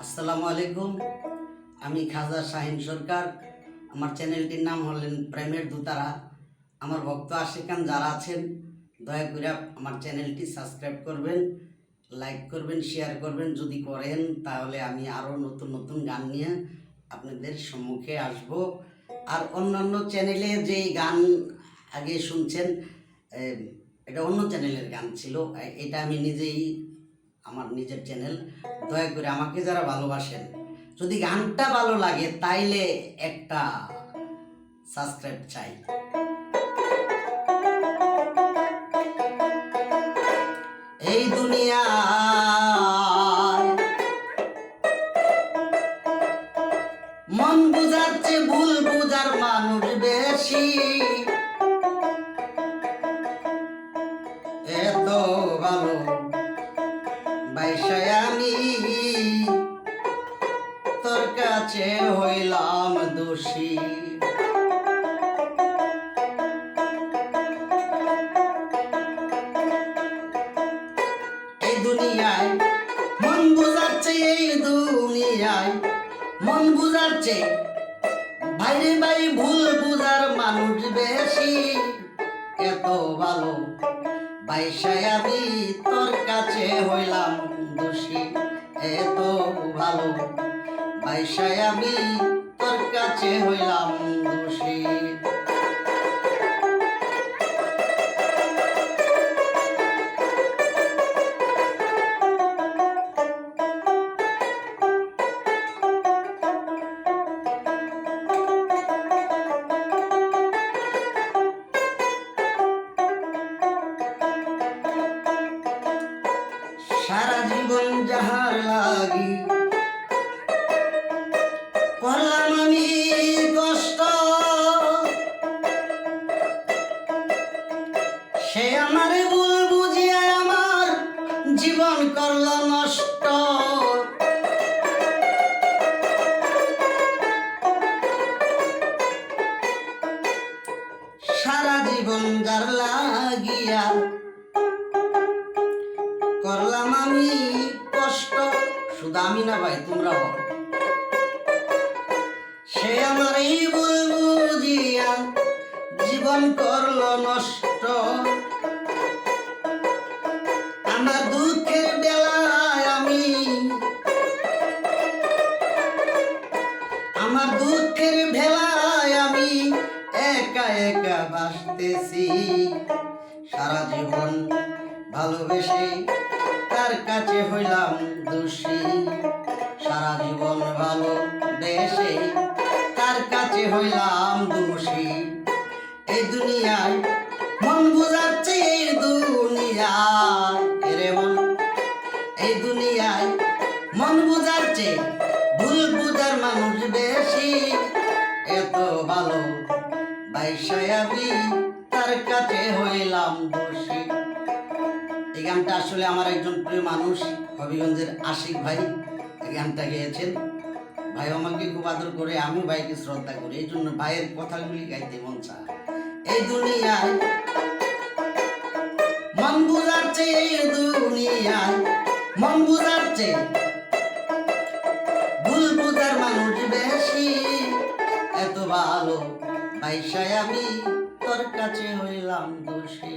আসসালামু আলাইকুম। আমি খাজা শাহিন সরকার। আমার চ্যানেলটির নাম হলেন প্রেমের দূতারা। আমার ভক্ত আশিকান যারা আছেন দয়া করে আমার চ্যানেলটি সাবস্ক্রাইব করবেন, লাইক করবেন, শেয়ার করবেন। যদি করেন তাহলে আমি আরও নতুন নতুন গান নিয়ে আপনাদের সম্মুখে আসব। আর অন্যান্য চ্যানেলে যেই গান আগে শুনছেন এটা অন্য চ্যানেলের গান ছিল, এটা আমি নিজেই আমার নিজের চ্যানেল। দয়া করে আমাকে যারা ভালোবাসেন, যদি গানটা ভালো লাগে তাইলে একটা সাবস্ক্রাইব চাই। এই দুনিয়া মন বুঝার চেয়ে ভুল বুঝার মানুষ বেশি। এত ভালো বাইসায় আমি তোর কাছে হইলাম দোষী। এই দুনিয়ায় মন বুঝাচ্ছে, এই দুনিয়ায় মন বুঝাচ্ছে বাইরে বাই ভুল বুঝার মানুষ বেশি। এত ভালো বাইসায় আমি তোর কাছে হইলাম দোষী। এত ভালো বাইসায় আমি তোর কাছে হইলাম দোষী। সারা জীবন যাহার লাগি করলাম আমি কষ্ট, সে আমার ভুল বুঝিয়া আমার জীবন করল নষ্ট। সারা জীবন যার লাগিয়া করলাম আমি কষ্ট, শুধু আমি না ভাই তোমরাও, সে আমার এই ভুল বুঝিয়া জীবন করলো নষ্ট। আমার দুঃখের বেলায় আমি, আমার দুঃখের বেলায় আমি একা একা বাসতেছি। সারা জীবন ভালোবেসে তার কাছে হইলাম দোষী। সারা জীবন ভালোবেসে তার কাছে হইলাম দোষী। এই দুনিয়ায় মন বুঝাচ্ছে, এই দুনিয়ায় রে মন, এই দুনিয়ায় মন বুঝাচ্ছে ভুল বুঝার মানুষ বেশি। এত ভালো বাইসায় আমি তার কাছে হইলাম দোষী। এই গানটা আসলে আমার একজন প্রিয় মানুষ হবিগঞ্জের আশিক ভাই এই গানটা গেয়েছেন। ভাই আমাকে খুব আদর করে, আমি ভাইকে শ্রদ্ধা করি, এই জন্য ভাইয়ের কথাগুলি গাইতে মন চায়। এই দুনিয়ায় মন বুঝাচ্ছে, এই দুনিয়ায় মন বুঝাচ্ছে ভুল বুঝার মানুষ বেশি। এত ভালো বাইসায় আমি তোর কাছে হইলাম দোষী।